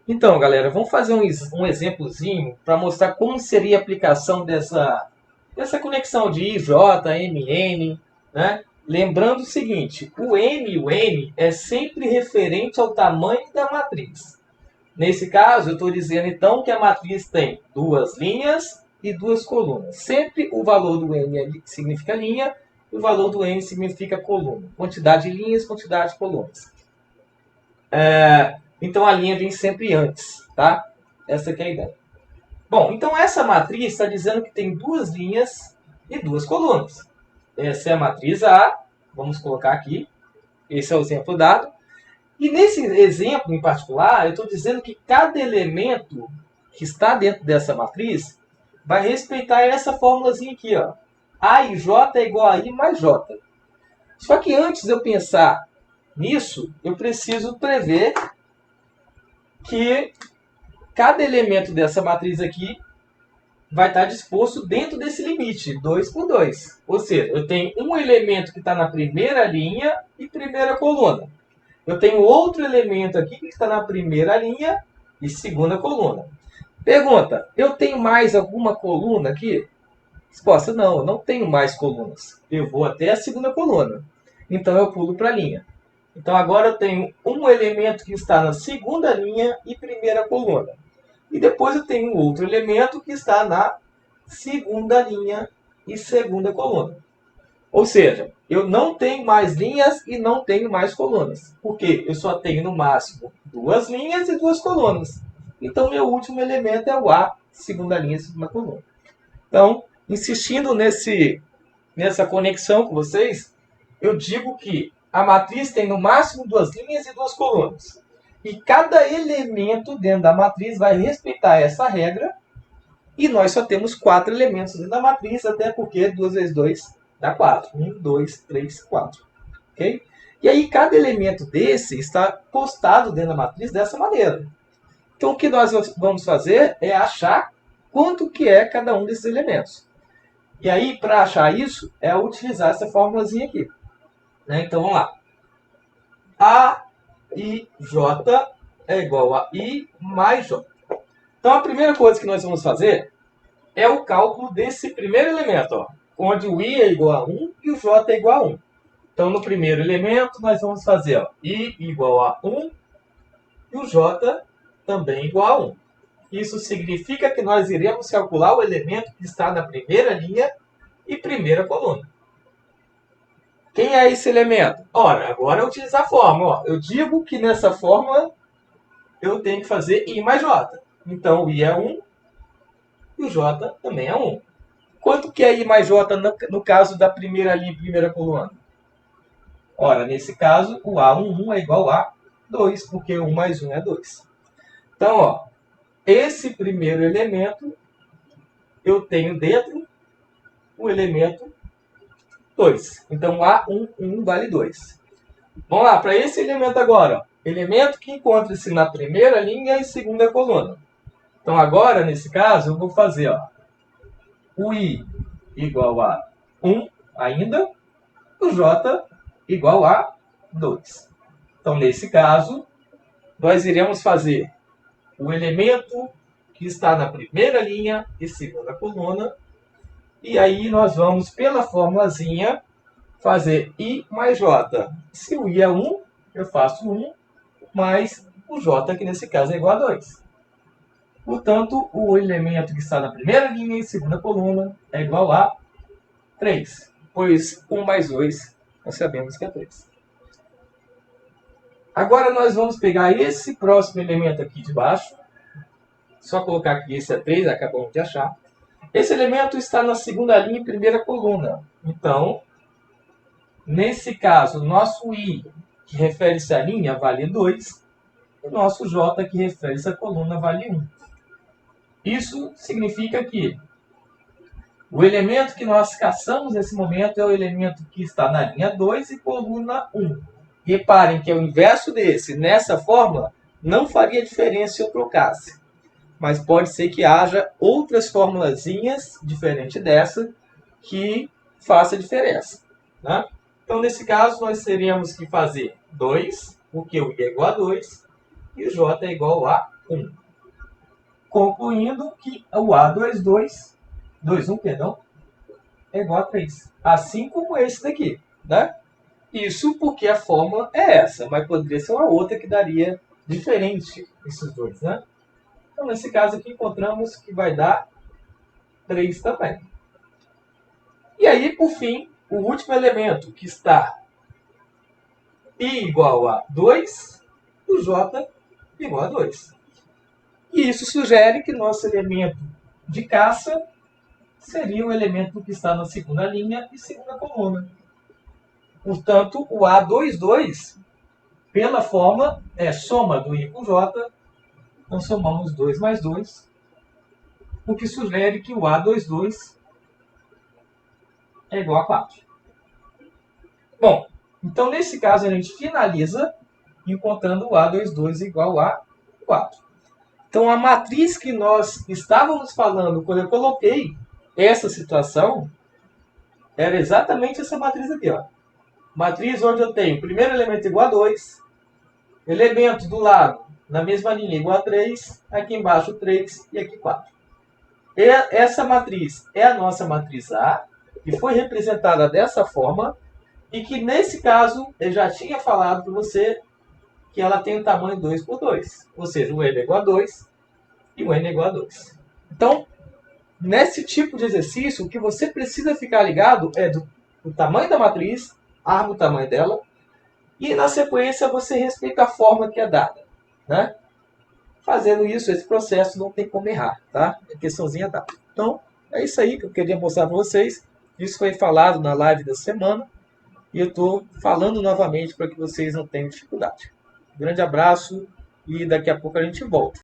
Então, galera, vamos fazer um exemplozinho para mostrar como seria a aplicação dessa conexão de I, J, M, N, né? Lembrando o seguinte, o M e o N é sempre referente ao tamanho da matriz. Nesse caso, eu estou dizendo então que a matriz tem duas linhas e duas colunas. Sempre o valor do N significa linha e o valor do N significa coluna. Quantidade de linhas, quantidade de colunas. Então a linha vem sempre antes, tá? Essa que é a ideia. Bom, então essa matriz está dizendo que tem duas linhas e duas colunas. Essa é a matriz A, vamos colocar aqui. Esse é o exemplo dado. E nesse exemplo em particular, eu estou dizendo que cada elemento que está dentro dessa matriz vai respeitar essa fórmulazinha aqui, ó. A e J é igual a I mais J. Só que antes de eu pensar nisso, eu preciso prever que cada elemento dessa matriz aqui vai estar disposto dentro desse limite, 2 por 2. Ou seja, eu tenho um elemento que está na primeira linha e primeira coluna. Eu tenho outro elemento aqui que está na primeira linha e segunda coluna. Pergunta, eu tenho mais alguma coluna aqui? Resposta, não, eu não tenho mais colunas. Eu vou até a segunda coluna. Então eu pulo para a linha. Então agora eu tenho um elemento que está na segunda linha e primeira coluna. E depois eu tenho outro elemento que está na segunda linha e segunda coluna. Ou seja, eu não tenho mais linhas e não tenho mais colunas. Porque eu só tenho no máximo duas linhas e duas colunas. Então meu último elemento é o A, segunda linha e segunda coluna. Então, insistindo nessa conexão com vocês, eu digo que a matriz tem no máximo duas linhas e duas colunas. E cada elemento dentro da matriz vai respeitar essa regra. E nós só temos quatro elementos dentro da matriz, até porque 2 vezes 2 dá 4. 1, 2, 3, 4. Okay? E aí cada elemento desse está postado dentro da matriz dessa maneira. Então o que nós vamos fazer é achar quanto que é cada um desses elementos. E aí, para achar isso, é utilizar essa formulazinha aqui. Né? Então vamos lá. A I J é igual a I mais J. Então a primeira coisa que nós vamos fazer é o cálculo desse primeiro elemento, ó, onde o I é igual a 1 e o J é igual a 1. Então no primeiro elemento nós vamos fazer ó, I igual a 1 e o J também igual a 1. Isso significa que nós iremos calcular o elemento que está na primeira linha e primeira coluna. Quem é esse elemento? Ora, agora eu utilizo a fórmula. Ó. Eu digo que nessa fórmula eu tenho que fazer I mais J. Então, o I é 1 e o J também é 1. Quanto que é I mais J no caso da primeira linha e primeira coluna? Ora, nesse caso, o A11 é igual a 2, porque 1 mais 1 é 2. Então, ó, esse primeiro elemento, eu tenho dentro o elemento 2. Então, A11 vale 2. Vamos lá, para esse elemento agora. Ó, elemento que encontra-se na primeira linha e segunda coluna. Então, agora, nesse caso, eu vou fazer ó, o I igual a 1 ainda, o J igual a 2. Então, nesse caso, nós iremos fazer o elemento que está na primeira linha e segunda coluna. E aí nós vamos, pela formulazinha, fazer I mais J. Se o I é 1, eu faço 1 mais o J, que nesse caso é igual a 2. Portanto, o elemento que está na primeira linha e segunda coluna é igual a 3. Pois 1 mais 2, nós sabemos que é 3. Agora nós vamos pegar esse próximo elemento aqui de baixo. Só colocar aqui, esse é 3, acabamos de achar. Esse elemento está na segunda linha e primeira coluna. Então, nesse caso, o nosso I, que refere-se à linha, vale 2. E o nosso J, que refere-se à coluna, vale 1. Isso significa que o elemento que nós caçamos nesse momento é o elemento que está na linha 2 e coluna 1. Reparem que é o inverso desse. Nessa fórmula, não faria diferença se eu trocasse. Mas pode ser que haja outras formulazinhas diferente dessa que faça diferença. Né? Então, nesse caso, nós teríamos que fazer 2, porque o I é igual a 2 e o J é igual a 1. Concluindo que o A22, 21, perdão, é igual a 3. Assim como esse daqui, né? Isso porque a fórmula é essa, mas poderia ser uma outra que daria diferente esses dois, né? Então, nesse caso aqui, encontramos que vai dar 3 também. E aí, por fim, o último elemento, que está π igual a 2, o j igual a 2. E isso sugere que nosso elemento de caça seria o elemento que está na segunda linha e segunda coluna. Portanto, o A22, pela forma, é soma do I com J, então somamos 2 mais 2, o que sugere que o A22 é igual a 4. Bom, então nesse caso a gente finaliza encontrando o A22 igual a 4. Então a matriz que nós estávamos falando quando eu coloquei essa situação era exatamente essa matriz aqui, ó. Matriz onde eu tenho o primeiro elemento igual a 2, elemento do lado na mesma linha igual a 3, aqui embaixo 3 e aqui 4. Essa matriz é a nossa matriz A, que foi representada dessa forma, e que nesse caso eu já tinha falado para você que ela tem o tamanho 2 por 2, ou seja, o n é igual a 2 e o n é igual a 2. Então, nesse tipo de exercício, o que você precisa ficar ligado é do tamanho da matriz, arma o tamanho dela, e na sequência você respeita a forma que é dada, né? Fazendo isso, esse processo não tem como errar, tá? É questãozinha dada. Então, é isso aí que eu queria mostrar para vocês. Isso foi falado na live da semana e eu estou falando novamente para que vocês não tenham dificuldade. Um grande abraço e daqui a pouco a gente volta.